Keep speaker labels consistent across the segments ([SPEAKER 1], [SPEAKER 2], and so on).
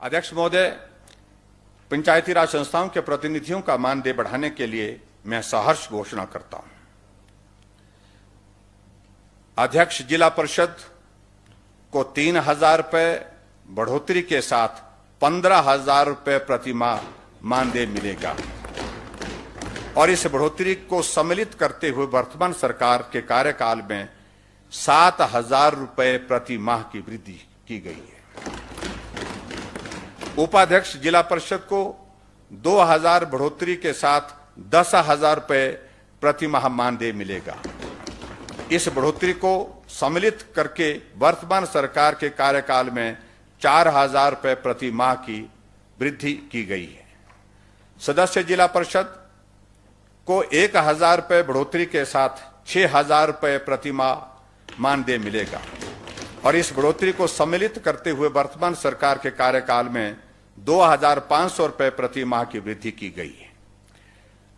[SPEAKER 1] अध्यक्ष महोदय, पंचायती राज संस्थाओं के प्रतिनिधियों का मानदेय बढ़ाने के लिए मैं सहर्ष घोषणा करता हूं। अध्यक्ष जिला परिषद को 3,000 रुपये बढ़ोतरी के साथ 15,000 रुपये प्रति माह मानदेय मिलेगा और इस बढ़ोतरी को सम्मिलित करते हुए वर्तमान सरकार के कार्यकाल में 7,000 रुपये प्रति माह की वृद्धि की गई है। उपाध्यक्ष जिला परिषद को 2,000 बढ़ोतरी के साथ 10,000 रुपये प्रति माह मानदेय मिलेगा। इस बढ़ोतरी को सम्मिलित करके वर्तमान सरकार के कार्यकाल में 4,000 रुपये प्रति माह की वृद्धि की गई है। सदस्य जिला परिषद को 1,000 रुपये बढ़ोतरी के साथ 6,000 रुपये प्रति माह मानदेय मिलेगा और इस बढ़ोतरी को सम्मिलित करते हुए वर्तमान सरकार के कार्यकाल में 2,500 रुपये प्रति माह की वृद्धि की गई है।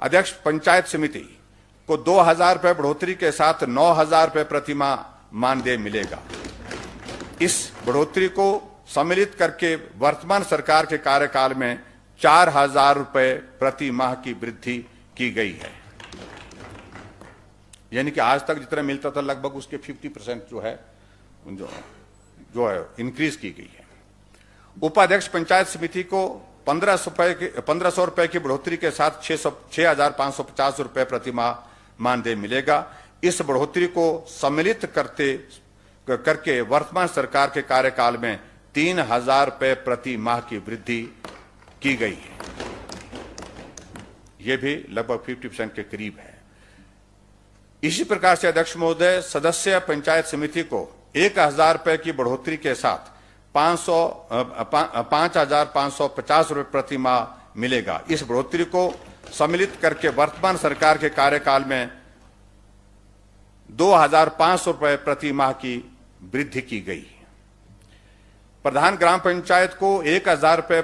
[SPEAKER 1] अध्यक्ष पंचायत समिति को 2,000 रुपये बढ़ोतरी के साथ 9,000 रुपये प्रति माह मानदेय मिलेगा। इस बढ़ोतरी को सम्मिलित करके वर्तमान सरकार के कार्यकाल में 4,000 रुपये प्रति माह की वृद्धि की गई है। यानी कि आज तक जितना मिलता था लगभग उसके 50% जो है इंक्रीज की गई है। उपाध्यक्ष पंचायत समिति को 1,500 रुपये की बढ़ोतरी के साथ 6,550 रुपये प्रति माह मानदेय मिलेगा। इस बढ़ोतरी को सम्मिलित करके वर्तमान सरकार के कार्यकाल में 3,000 रुपये प्रति माह की वृद्धि की गई है। यह भी लगभग 50% के करीब है। इसी प्रकार से अध्यक्ष महोदय, सदस्य पंचायत समिति को 1,000 रुपये की बढ़ोतरी के साथ 5,550 रुपये प्रति माह मिलेगा। इस बढ़ोतरी को सम्मिलित करके वर्तमान सरकार के कार्यकाल में 2,500 रुपये प्रति माह की वृद्धि की गई। प्रधान ग्राम पंचायत को 1,000 रुपये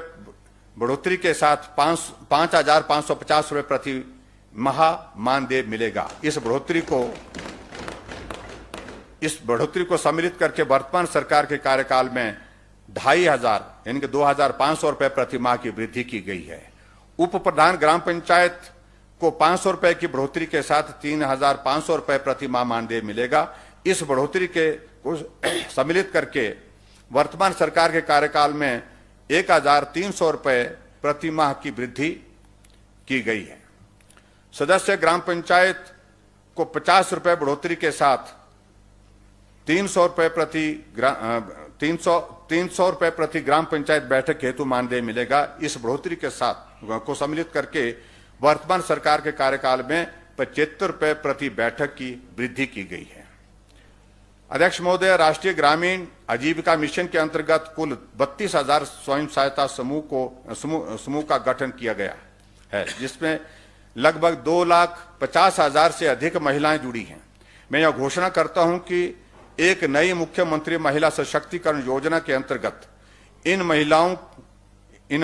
[SPEAKER 1] बढ़ोतरी के साथ 5,550 रुपये प्रति माह मानदेय मिलेगा। इस बढ़ोतरी को सम्मिलित करके वर्तमान सरकार के कार्यकाल में 2,500 यानी कि 2,500 रुपये प्रति माह की वृद्धि की गई है। उप प्रधान ग्राम पंचायत को 500 रुपये की बढ़ोतरी के साथ 3,500 रुपये प्रति माह मानदेय मिलेगा। इस बढ़ोतरी को सम्मिलित करके वर्तमान सरकार के कार्यकाल में 1,300 रुपये प्रति माह की वृद्धि की गई है। सदस्य ग्राम पंचायत को 50 रुपये बढ़ोतरी के साथ 300 रुपये प्रति ग्राम पंचायत बैठक हेतु मानदेय मिलेगा। इस बढ़ोतरी के साथ को सम्मिलित करके वर्तमान सरकार के कार्यकाल में 75 रुपये प्रति बैठक की वृद्धि की गई है। अध्यक्ष महोदय, राष्ट्रीय ग्रामीण आजीविका मिशन के अंतर्गत कुल 32,000 स्वयं सहायता समूह का गठन किया गया है, जिसमें लगभग 2,50,000 से अधिक महिलाएं जुड़ी हैं। मैं यह घोषणा करता हूं कि एक नई मुख्यमंत्री महिला सशक्तिकरण योजना के अंतर्गत इन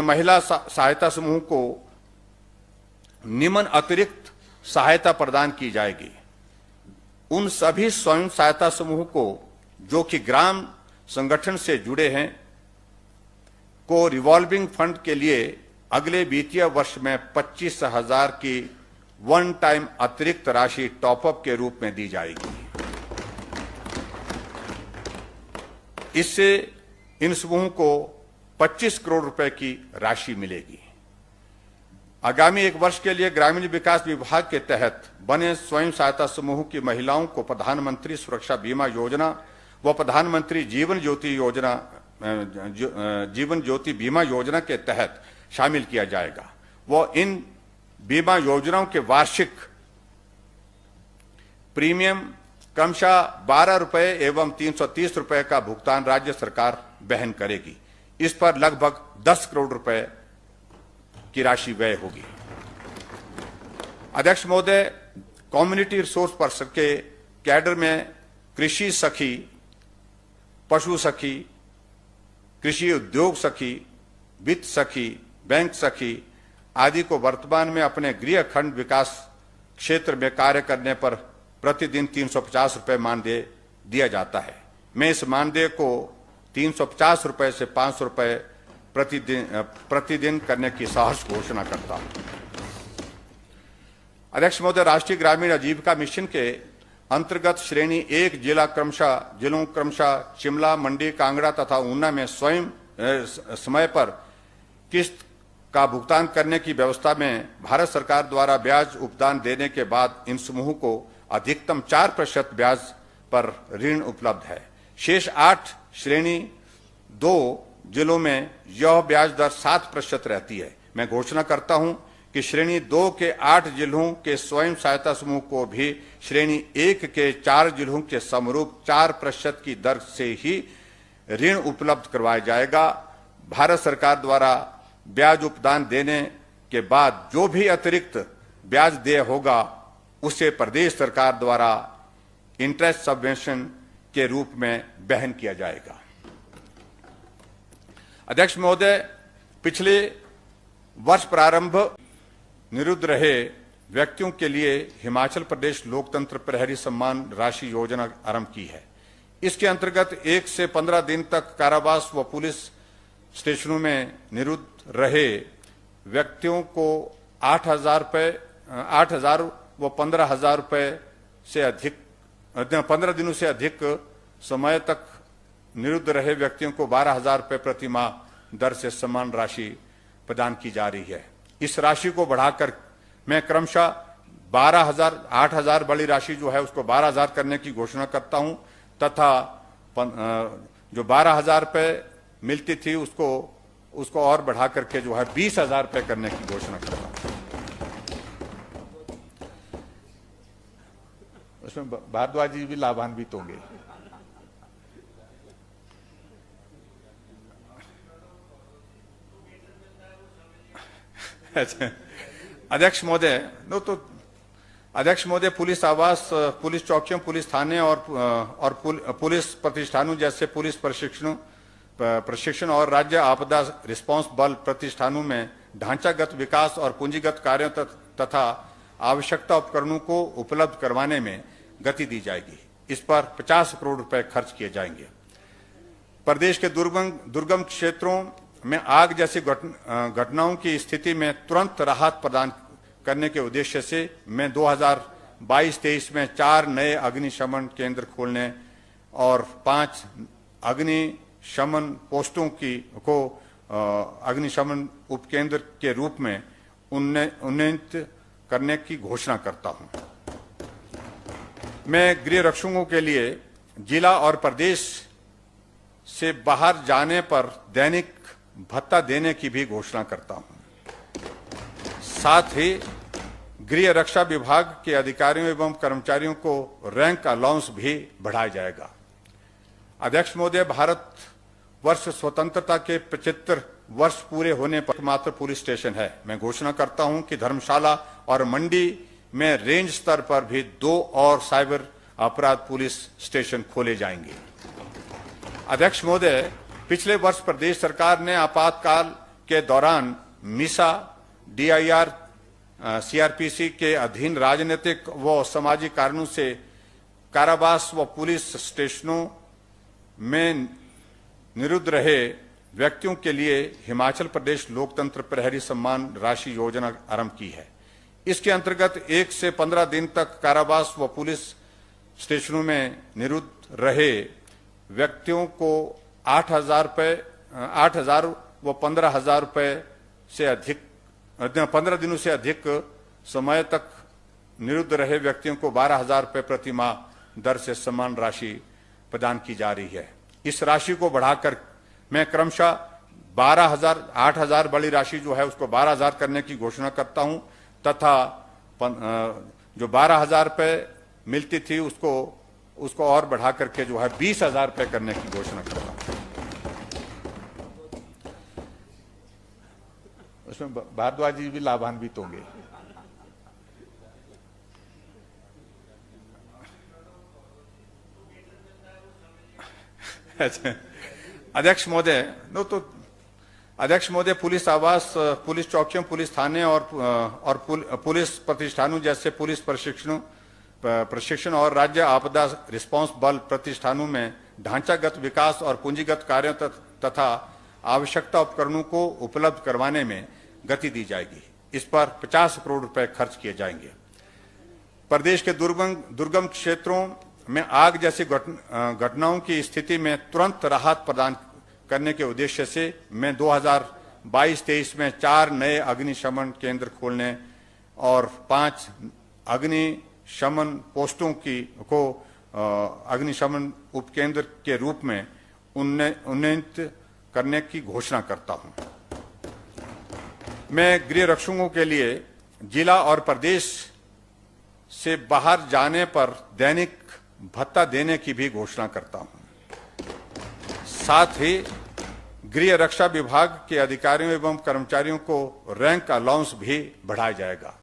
[SPEAKER 1] महिला सहायता समूह को निम्न अतिरिक्त सहायता प्रदान की जाएगी। उन सभी स्वयं सहायता समूह को जो कि ग्राम संगठन से जुड़े हैं को रिवॉल्विंग फंड के लिए अगले वित्तीय वर्ष में 25,000 की वन टाइम अतिरिक्त राशि टॉपअप के रूप में दी जाएगी। इससे इन समूह को 25 करोड़ रुपए की राशि मिलेगी। आगामी एक वर्ष के लिए ग्रामीण विकास विभाग के तहत बने स्वयं सहायता समूह की महिलाओं को प्रधानमंत्री सुरक्षा बीमा योजना व प्रधानमंत्री जीवन ज्योति बीमा योजना के तहत शामिल किया जाएगा। वो इन बीमा योजनाओं के वार्षिक प्रीमियम क्रमशः 12 रुपये एवं 330 रुपये का भुगतान राज्य सरकार वहन करेगी। इस पर लगभग 10 करोड़ रुपए की राशि व्यय होगी। अध्यक्ष महोदय, कम्युनिटी रिसोर्स पर्सन के कैडर में कृषि सखी, पशु सखी, कृषि उद्योग सखी, वित्त सखी, बैंक सखी आदि को वर्तमान में अपने गृह खंड विकास क्षेत्र में कार्य करने पर प्रतिदिन 350 रुपये मानदेय दिया जाता है। मैं इस मानदेय को 350 रुपये से 500 रुपये प्रतिदिन करने की सहर्ष घोषणा करता हूं। अध्यक्ष महोदय, राष्ट्रीय ग्रामीण आजीविका मिशन के अंतर्गत श्रेणी 1 जिलों क्रमशः शिमला, मंडी, कांगड़ा तथा ऊना में समय पर किस्त का भुगतान करने की व्यवस्था में भारत सरकार द्वारा ब्याज उपदान देने के बाद इन समूहों को अधिकतम 4% ब्याज पर ऋण उपलब्ध है। शेष 8 श्रेणी 2 जिलों में यह ब्याज दर 7% रहती है। मैं घोषणा करता हूं कि श्रेणी 2 के 8 जिलों के स्वयं सहायता समूह को भी श्रेणी 1 के 4 जिलों के समरूप 4% की दर से ही ऋण उपलब्ध करवाया जाएगा। भारत सरकार द्वारा ब्याज उपदान देने के बाद जो भी अतिरिक्त ब्याज देय होगा उसे प्रदेश सरकार द्वारा इंटरेस्ट सबवेंशन के रूप में वहन किया जाएगा। अध्यक्ष महोदय, पिछले वर्ष प्रारंभ निरुद्ध रहे व्यक्तियों के लिए हिमाचल प्रदेश लोकतंत्र प्रहरी सम्मान राशि योजना आरंभ की है। इसके अंतर्गत 1 से 15 दिन तक कारावास व पुलिस स्टेशनों में निरुद्ध रहे व्यक्तियों को 8,000 व 15,000 रुपये से अधिक 15 दिनों से अधिक समय तक निरुद्ध रहे व्यक्तियों को 12,000 रुपये प्रति माह दर से सम्मान राशि प्रदान की जा रही है। इस राशि को बढ़ाकर मैं क्रमशः 8,000 बड़ी राशि जो है उसको 12,000 करने की घोषणा करता हूं तथा जो 12,000 रुपये मिलती थी उसको और बढ़ा करके जो है 20,000 रुपये करने की घोषणा करता हूं। उसमें भारद्वाज जी भी लाभान्वित होंगे। अध्यक्ष महोदय, पुलिस आवास, पुलिस चौकियों, पुलिस थाने और पुलिस प्रतिष्ठानों जैसे पुलिस प्रशिक्षण और राज्य आपदा रिस्पांस बल प्रतिष्ठानों में ढांचागत विकास और पूंजीगत कार्यों तथा आवश्यकता उपकरणों को उपलब्ध करवाने में गति दी जाएगी। इस पर 50 करोड़ रुपए खर्च किए जाएंगे। प्रदेश के दुर्गम क्षेत्रों में आग जैसी घटनाओं की स्थिति में तुरंत राहत प्रदान करने के उद्देश्य से मैं 2022-23 में 4 नए अग्निशमन केंद्र खोलने और 5 अग्निशमन पोस्टों को अग्निशमन उपकेंद्र के रूप में उन्नत करने की घोषणा करता हूं। मैं गृह रक्षकों के लिए जिला और प्रदेश से बाहर जाने पर दैनिक भत्ता देने की भी घोषणा करता हूं। साथ ही गृह रक्षा विभाग के अधिकारियों एवं कर्मचारियों को रैंक अलाउंस भी बढ़ाया जाएगा। अध्यक्ष महोदय, भारत वर्ष स्वतंत्रता के 75 वर्ष पूरे होने पर मात्र पुलिस स्टेशन है। मैं घोषणा करता हूं कि धर्मशाला और मंडी में रेंज स्तर पर भी 2 और साइबर अपराध पुलिस स्टेशन खोले जाएंगे। अध्यक्ष महोदय, पिछले वर्ष प्रदेश सरकार ने आपातकाल के दौरान मीसा, DIR, CRPC के अधीन राजनीतिक व सामाजिक कारणों से कारावास व पुलिस स्टेशनों में निरुद्ध रहे व्यक्तियों के लिए हिमाचल प्रदेश लोकतंत्र प्रहरी सम्मान राशि योजना आरंभ की है। इसके अंतर्गत 1 से 15 दिन तक कारावास व पुलिस स्टेशनों में निरुद्ध रहे व्यक्तियों को 8,000 व 15,000 रुपये से अधिक 15 दिनों से अधिक समय तक निरुद्ध रहे व्यक्तियों को 12,000 रुपये प्रति माह दर से सम्मान राशि प्रदान की जा रही है। इस राशि को बढ़ाकर मैं क्रमशः 8,000 बड़ी राशि जो है उसको 12,000 करने की घोषणा करता हूं तथा जो 12,000 रुपये मिलती थी उसको और बढ़ा करके जो है 20,000 रुपये करने की घोषणा करता हूं। उसमें भारद्वाज जी भी लाभान्वित होंगे। अध्यक्ष महोदय, पुलिस आवास, पुलिस चौकियों, पुलिस थाने और पुलिस प्रतिष्ठानों जैसे पुलिस प्रशिक्षण और राज्य आपदा रिस्पांस बल प्रतिष्ठानों में ढांचागत विकास और पूंजीगत कार्यों तथा आवश्यकता उपकरणों को उपलब्ध करवाने में गति दी जाएगी। इस पर 50 करोड़ रुपए खर्च किए जाएंगे। प्रदेश के दुर्गम क्षेत्रों में आग जैसी घटनाओं की स्थिति में तुरंत राहत प्रदान करने के उद्देश्य से मैं 2022-23 में 4 नए अग्निशमन केंद्र खोलने और 5 अग्निशमन पोस्टों को अग्निशमन उपकेंद्र के रूप में उन्नत करने की घोषणा करता हूं। मैं गृह रक्षकों के लिए जिला और प्रदेश से बाहर जाने पर दैनिक भत्ता देने की भी घोषणा करता हूं। साथ ही गृह रक्षा विभाग के अधिकारियों एवं कर्मचारियों को रैंक अलाउंस भी बढ़ाया जाएगा।